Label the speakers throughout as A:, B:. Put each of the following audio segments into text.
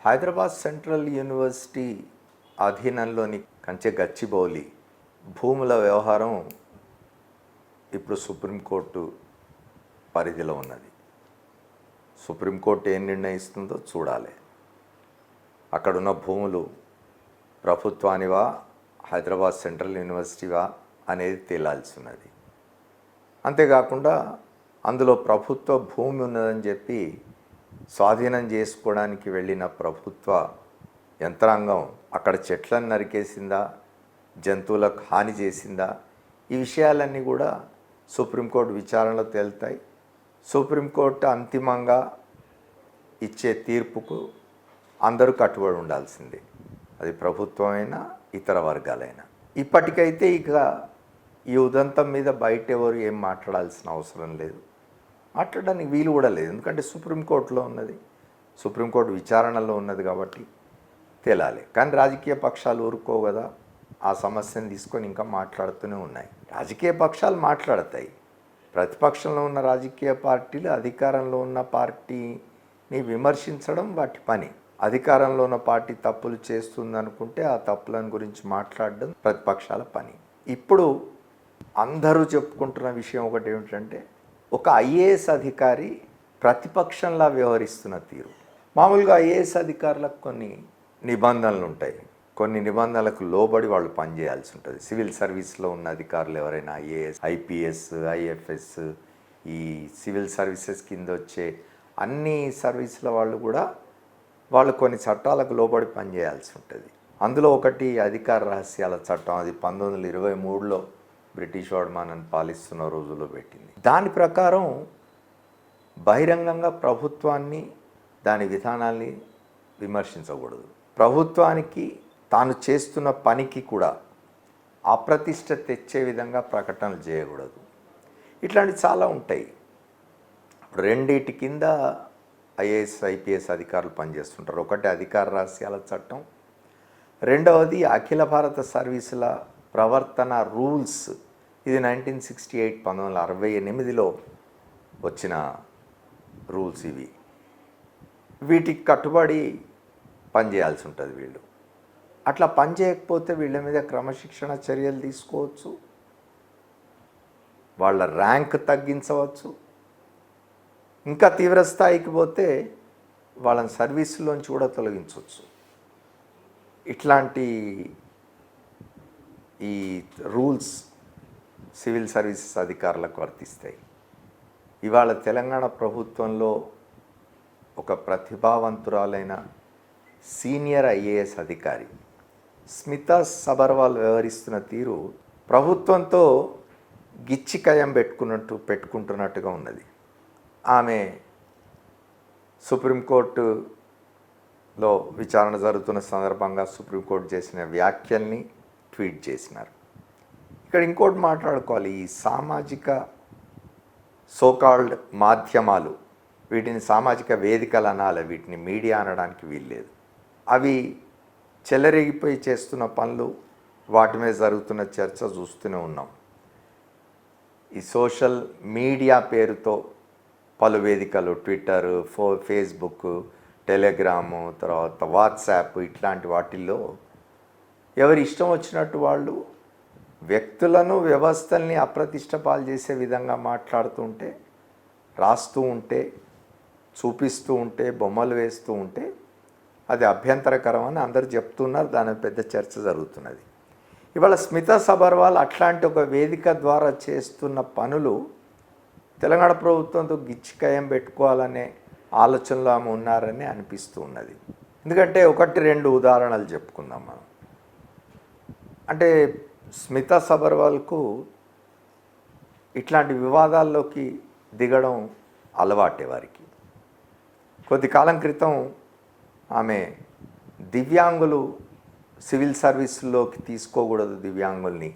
A: Hyderabad central university అధీనంలోని కంచె గచ్చిబౌలి భూముల వ్యవహారం ఇప్పుడు సుప్రీంకోర్టు పరిధిలో ఉన్నది. సుప్రీంకోర్టు ఏం నిర్ణయిస్తుందో చూడాలి. అక్కడున్న భూములు ప్రభుత్వానివా హైదరాబాద్ సెంట్రల్ యూనివర్సిటీవా అనేది తేలాల్సి ఉన్నది. అంతేకాకుండా అందులో ప్రభుత్వ భూమి ఉన్నదని చెప్పి స్వాధీనం చేసుకోవడానికి వెళ్ళిన ప్రభుత్వ యంత్రాంగం అక్కడ చెట్లను నరికేసిందా, జంతువులకు హాని చేసిందా, ఈ విషయాలన్నీ కూడా సుప్రీంకోర్టు విచారణలో తేలుతాయి. సుప్రీంకోర్టు అంతిమంగా ఇచ్చే తీర్పుకు అందరూ కట్టుబడి ఉండాల్సిందే, అది ప్రభుత్వమైనా ఇతర వర్గాలైనా. ఇప్పటికైతే ఇక ఈ ఉదంతం మీద బయట ఎవరు ఏం మాట్లాడాల్సిన అవసరం లేదు, మాట్లాడడానికి వీలు కూడా లేదు. ఎందుకంటే సుప్రీంకోర్టులో ఉన్నది, సుప్రీంకోర్టు విచారణలో ఉన్నది కాబట్టి తేలాలి. కానీ రాజకీయ పక్షాలు ఊరుకో కదా, ఆ సమస్యను తీసుకొని ఇంకా మాట్లాడుతూనే ఉన్నాయి. రాజకీయ పక్షాలు మాట్లాడతాయి, ప్రతిపక్షంలో ఉన్న రాజకీయ పార్టీలు అధికారంలో ఉన్న పార్టీని విమర్శించడం వాటి పని. అధికారంలో ఉన్న పార్టీ తప్పులు చేస్తుందనుకుంటే ఆ తప్పులను గురించి మాట్లాడడం ప్రతిపక్షాల పని. ఇప్పుడు అందరూ చెప్పుకుంటున్న విషయం ఒకటి ఏమిటంటే, ఒక ఐఏఎస్ అధికారి ప్రతిపక్షంలా వ్యవహరిస్తున్న తీరు. మామూలుగా ఐఏఎస్ అధికారులకు కొన్ని నిబంధనలు ఉంటాయి, కొన్ని నిబంధనలకు లోబడి వాళ్ళు పనిచేయాల్సి ఉంటుంది. సివిల్ సర్వీస్లో ఉన్న అధికారులు ఎవరైనా ఐఏఎస్, ఐపీఎస్, ఐఎఫ్ఎస్, ఈ సివిల్ సర్వీసెస్ కింద వచ్చే అన్ని సర్వీసుల వాళ్ళు కూడా వాళ్ళు కొన్ని చట్టాలకు లోబడి పనిచేయాల్సి ఉంటుంది. అందులో ఒకటి అధికార రహస్యాల చట్టం. అది 1923లో బ్రిటిష్ వాడు మనల్ని పాలిస్తున్న రోజుల్లో పెట్టింది. దాని ప్రకారం బహిరంగంగా ప్రభుత్వాన్ని, దాని విధానాల్ని విమర్శించకూడదు. ప్రభుత్వానికి తాను చేస్తున్న పనికి కూడా అప్రతిష్ట తెచ్చే విధంగా ప్రకటనలు చేయకూడదు. ఇట్లాంటివి చాలా ఉంటాయి. రెండిటి కింద ఐఏఎస్, ఐపీఎస్ అధికారులు పనిచేస్తుంటారు. ఒకటి అధికార రహస్యాల చట్టం, రెండవది అఖిల భారత సర్వీసుల ప్రవర్తన రూల్స్. ఇది 1968 1968లో వచ్చిన రూల్స్ ఇవి. వీటికి కట్టుబడి పనిచేయాల్సి ఉంటుంది వీళ్ళు. అట్లా పనిచేయకపోతే వీళ్ళ మీద క్రమశిక్షణ చర్యలు తీసుకోవచ్చు, వాళ్ళ ర్యాంక్ తగ్గించవచ్చు, ఇంకా తీవ్ర స్థాయికి పోతే వాళ్ళని సర్వీసులోంచి కూడా తొలగించవచ్చు. ఇట్లాంటి ఈ రూల్స్ సివిల్ సర్వీసెస్ అధికారులకు వర్తిస్తాయి. ఇవాళ తెలంగాణ ప్రభుత్వంలో ఒక ప్రతిభావంతురాలైన సీనియర్ ఐఏఎస్ అధికారి స్మితా సబర్వాల్ వ్యవహరిస్తున్న తీరు ప్రభుత్వంతో గిచ్చి కయం పెట్టుకుంటున్నట్టుగా ఉన్నది. ఆమె సుప్రీంకోర్టులో విచారణ జరుగుతున్న సందర్భంగా సుప్రీంకోర్టు చేసిన వ్యాఖ్యల్ని ట్వీట్ చేసినారు. ఇక్కడ ఇంకోటి మాట్లాడుకోవాలి. ఈ సామాజిక సోకాల్డ్ మాధ్యమాలు, వీటిని సామాజిక వేదికలు అనాలి, వీటిని మీడియా అనడానికి వీల్లేదు. అవి చెలరేగిపోయి చేస్తున్న పనులు, వాటి మీద జరుగుతున్న చర్చ చూస్తూనే ఉన్నాం. ఈ సోషల్ మీడియా పేరుతో పలు వేదికలు, ట్విట్టర్, ఫేస్బుక్, టెలిగ్రాము, తర్వాత వాట్సాప్, ఇట్లాంటి వాటిల్లో ఎవరి ఇష్టం వచ్చినట్టు వాళ్ళు వ్యక్తులను, వ్యవస్థల్ని అప్రతిష్ట పాలు చేసే విధంగా మాట్లాడుతూ ఉంటే, రాస్తూ ఉంటే, చూపిస్తూ ఉంటే, బొమ్మలు వేస్తూ ఉంటే అది అభ్యంతరకరం అని అందరూ చెప్తున్నారు. దాని పెద్ద చర్చ జరుగుతున్నది. ఇవాళ స్మితా సబర్వాల్ అట్లాంటి ఒక వేదిక ద్వారా చేస్తున్న పనులు తెలంగాణ ప్రభుత్వంతో గిచ్చికయం పెట్టుకోవాలనే ఆలోచనలో ఆమె ఉన్నారని అనిపిస్తూ ఉన్నది. ఎందుకంటే ఒకటి రెండు ఉదాహరణలు చెప్పుకుందాం మనం. అంటే స్మితా సబర్వాల్కు ఇట్లాంటి వివాదాల్లోకి దిగడం అలవాటే వారికి. కొద్ది కాలం క్రితం ఆమె దివ్యాంగులు సివిల్ సర్వీసుల్లోకి తీసుకోకూడదు దివ్యాంగుల్ని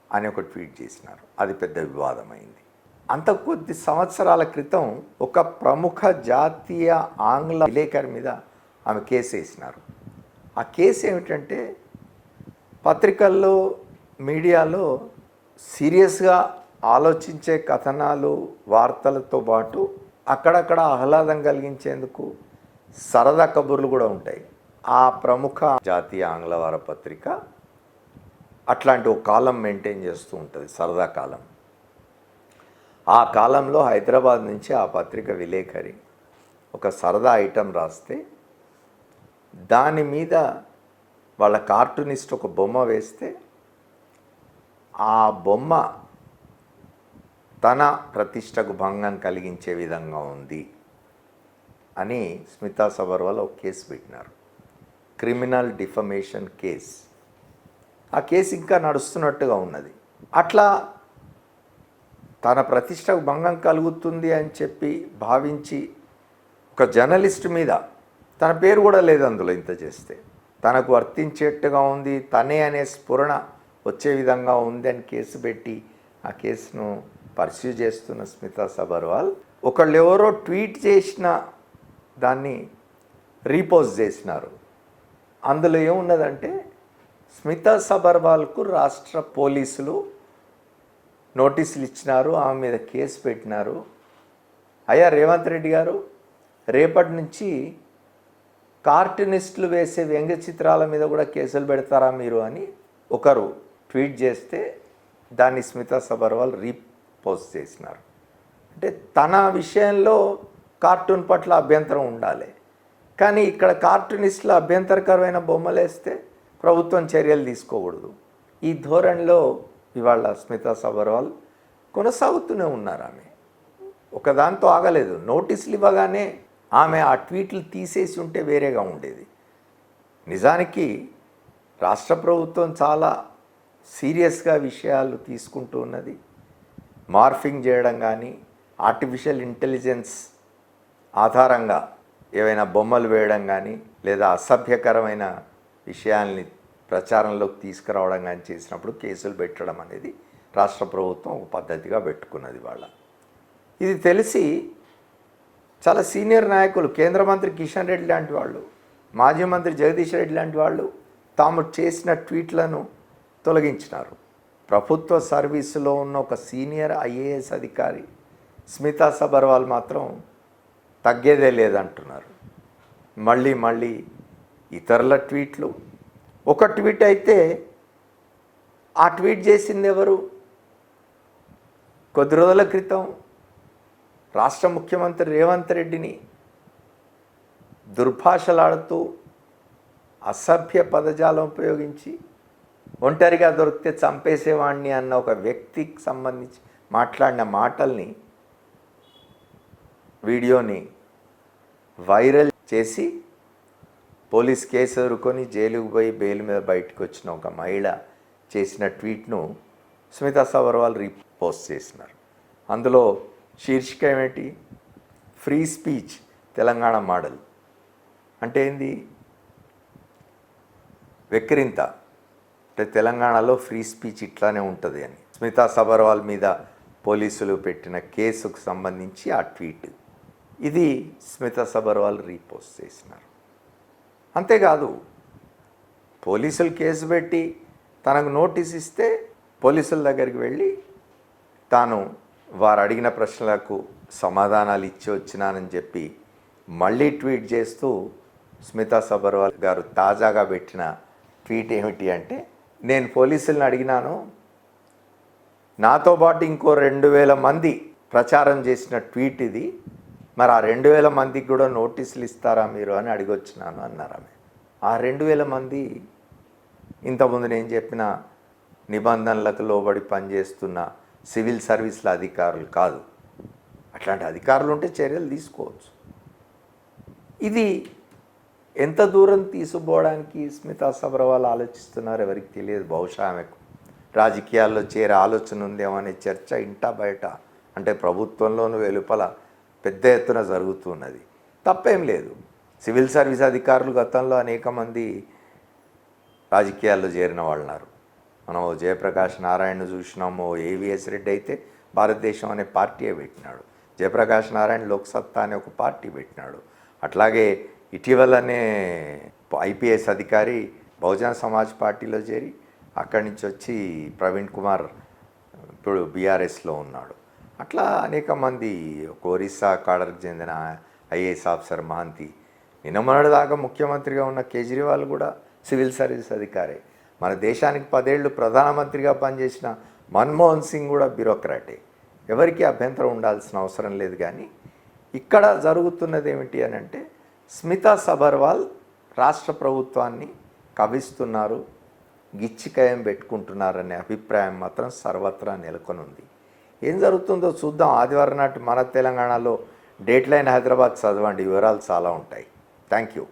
A: అని ఒక ట్వీట్ చేసినారు. అది పెద్ద వివాదమైంది. అంత కొద్ది సంవత్సరాల క్రితం ఒక ప్రముఖ జాతీయ ఆంగ్ల విలేకరి మీద ఆమె కేసు వేసినారు. ఆ కేసు ఏమిటంటే, పత్రికల్లో, మీడియాలో సీరియస్గా ఆలోచించే కథనాలు, వార్తలతో పాటు అక్కడక్కడ ఆహ్లాదం కలిగించేందుకు సరదా కబుర్లు కూడా ఉంటాయి. ఆ ప్రముఖ జాతీయ ఆంగ్ల వారపత్రిక అట్లాంటి ఒక కాలం మెయింటైన్ చేస్తూ ఉంటుంది, సరదా కాలం. ఆ కాలంలో హైదరాబాద్ నుంచి ఆ పత్రిక విలేకరి ఒక సరదా ఐటెం రాస్తే దాని మీద వాళ్ళ కార్టూనిస్ట్ ఒక బొమ్మ వేస్తే ఆ బొమ్మ తన ప్రతిష్టకు భంగం కలిగించే విధంగా ఉంది అని స్మితా సబర్వాల్ ఒక కేసు పెట్టినారు, క్రిమినల్ డిఫమేషన్ కేస్. ఆ కేసు ఇంకా నడుస్తున్నట్టుగా ఉన్నది. అట్లా తన ప్రతిష్టకు భంగం కలుగుతుంది అని చెప్పి భావించి ఒక జర్నలిస్ట్ మీద, తన పేరు కూడా లేదు అందులో, ఇంత చేస్తే తనకు వర్తించేట్టుగా ఉంది, తనే అనే స్ఫురణ వచ్చే విధంగా ఉంది అని కేసు పెట్టి ఆ కేసును పర్స్యూ చేస్తున్న స్మితా సబర్వాల్ ఒకళ్ళు ఎవరో ట్వీట్ చేసిన దాన్ని రీపోస్ట్ చేసినారు. అందులో ఏమున్నదంటే, స్మితా సబర్వాల్కు రాష్ట్ర పోలీసులు నోటీసులు ఇచ్చినారు, ఆమె మీద కేసు పెట్టినారు. అయ్యా రేవంత్ రెడ్డి గారు, రేపటి నుంచి కార్టూనిస్టులు వేసే వ్యంగ్య చిత్రాల మీద కూడా కేసులు పెడతారా మీరు అని ఒకరు ట్వీట్ చేస్తే దాన్ని స్మితా సబర్వాల్ రీపోస్ట్ చేసినారు. అంటే తన విషయంలో కార్టూన్ పట్ల అభ్యంతరం ఉండాలి, కానీ ఇక్కడ కార్టూనిస్టులు అభ్యంతరకరమైన బొమ్మలు వేస్తే ప్రభుత్వం చర్యలు తీసుకోకూడదు. ఈ ధోరణిలో ఇవాళ స్మితా సబర్వాల్ కొనసాగుతూనే ఉన్నారు. ఆమె ఒకదాంతో ఆగలేదు. నోటీసులు ఇవ్వగానే ఆమె ఆ ట్వీట్లు తీసేసి ఉంటే వేరేగా ఉండేది. నిజానికి రాష్ట్ర ప్రభుత్వం చాలా సీరియస్గా విషయాలు తీసుకుంటూ ఉన్నది. మార్ఫింగ్ చేయడం కానీ, ఆర్టిఫిషియల్ ఇంటెలిజెన్స్ ఆధారంగా ఏవైనా బొమ్మలు వేయడం కానీ, లేదా అసభ్యకరమైన విషయాల్ని ప్రచారంలోకి తీసుకురావడం కానీ చేసినప్పుడు కేసులు పెట్టడం అనేది రాష్ట్ర ప్రభుత్వం ఒక పద్ధతిగా పెట్టుకున్నది వాళ్ళ. ఇది తెలిసి చాలా సీనియర్ నాయకులు, కేంద్ర మంత్రి కిషన్ రెడ్డి లాంటి వాళ్ళు, మాజీ మంత్రి జగదీష్ రెడ్డి లాంటి వాళ్ళు తాము చేసిన ట్వీట్లను తొలగించినారు. ప్రభుత్వ సర్వీసులో ఉన్న ఒక సీనియర్ ఐఏఎస్ అధికారి స్మితా సబర్వాల్ మాత్రం తగ్గేదే లేదంటున్నారు. మళ్ళీ ఇతరుల ట్వీట్లు. ఒక ట్వీట్ అయితే ఆ ట్వీట్ చేసింది ఎవరు? కొద్ది రోజుల క్రితం రాష్ట్ర ముఖ్యమంత్రి రేవంత్ రెడ్డిని దుర్భాషలాడుతూ అసభ్య పదజాలం ఉపయోగించి ఒంటరిగా దొరికితే చంపేసేవాడిని అన్న ఒక వ్యక్తికి సంబంధించి మాట్లాడిన మాటల్ని, వీడియోని వైరల్ చేసి పోలీస్ కేసు ఎదుర్కొని జైలుకు పోయి బెయిల్ మీద బయటకు వచ్చిన ఒక మహిళ చేసిన ట్వీట్ను స్మితా సబర్వాల్ రీపోస్ట్ చేసినారు. అందులో శీర్షిక ఏమిటి? Free speech Telangana model. అంటే ఏంది? వెక్కిరింత. అంటే తెలంగాణలో ఫ్రీ స్పీచ్ ఇట్లానే ఉంటుంది అని స్మితా సబర్వాల్ మీద పోలీసులు పెట్టిన కేసుకు సంబంధించి ఆ ట్వీట్. ఇది స్మితా సబర్వాల్ రీపోస్ట్ చేసినారు. అంతేకాదు, పోలీసులు కేసు పెట్టి తనకు నోటీస్ ఇస్తే పోలీసుల దగ్గరికి వెళ్ళి తాను వారు అడిగిన ప్రశ్నలకు సమాధానాలు ఇచ్చి వచ్చినానని చెప్పి మళ్ళీ ట్వీట్ చేస్తూ స్మితా సబర్వాల్ గారు తాజాగా పెట్టిన ట్వీట్ ఏమిటి అంటే, నేను పోలీసులను అడిగినాను, నాతో పాటు ఇంకో 2000 మంది ప్రచారం చేసిన ట్వీట్ ఇది, మరి ఆ 2000 మందికి కూడా నోటీసులు ఇస్తారా మీరు అని అడిగొచ్చినాను అన్నారు ఆమె. ఆ 2000 మంది ఇంతకుముందు నేను చెప్పిన నిబంధనలకు లోబడి పనిచేస్తున్న సివిల్ సర్వీసుల అధికారులు కాదు. అట్లాంటి అధికారులు ఉంటే చర్యలు తీసుకోవచ్చు. ఇది ఎంత దూరం తీసుకుపోవడానికి స్మితా సబర్వాల్ ఆలోచిస్తున్నారు ఎవరికి తెలియదు. బహుశా ఆమెకు రాజకీయాల్లో చేరే ఆలోచన ఉందేమో అనే చర్చ ఇంటా బయట, అంటే ప్రభుత్వంలోనూ వెలుపల పెద్ద ఎత్తున జరుగుతున్నది. తప్పేం లేదు. సివిల్ సర్వీస్ అధికారులు గతంలో అనేక మంది రాజకీయాల్లో చేరిన వాళ్ళు ఉన్నారు. మనం జయప్రకాష్ నారాయణ చూసినాము. ఏవిఎస్ రెడ్డి అయితే భారతదేశం అనే పార్టీయే పెట్టినాడు. జయప్రకాష్ నారాయణ లోక్సత్తా అనే ఒక పార్టీ పెట్టినాడు. అట్లాగే ఇటీవలనే ఐపీఎస్ అధికారి బహుజన సమాజ్ పార్టీలో చేరి అక్కడి నుంచి వచ్చి ప్రవీణ్ కుమార్ ఇప్పుడు బీఆర్ఎస్లో ఉన్నాడు. అట్లా అనేక మంది, ఒరిస్సా కాడర్కి చెందిన ఐఏఎస్ ఆఫీసర్ మహంతి నిన్న మొన్నటిదాకా ముఖ్యమంత్రిగా ఉన్న కేజ్రీవాల్ కూడా సివిల్ సర్వీస్ అధికారే. మన దేశానికి 10 ఏళ్ళు ప్రధానమంత్రిగా పనిచేసిన మన్మోహన్ సింగ్ కూడా బ్యూరోక్రాటే. ఎవరికి అభ్యంతరం ఉండాల్సిన అవసరం లేదు. కానీ ఇక్కడ జరుగుతున్నది ఏమిటి అని అంటే, స్మితా సబర్వాల్ రాష్ట్ర ప్రభుత్వాన్ని కవిస్తున్నారు, గిచ్చికయం పెట్టుకుంటున్నారనే అభిప్రాయం మాత్రం సర్వత్రా నెలకొని ఉంది. ఏం జరుగుతుందో చూద్దాం. ఆదివారం నాటి మన తెలంగాణలో డేట్ లైన్ హైదరాబాద్ చదవండి, వివరాలు చాలా ఉంటాయి. Thank you.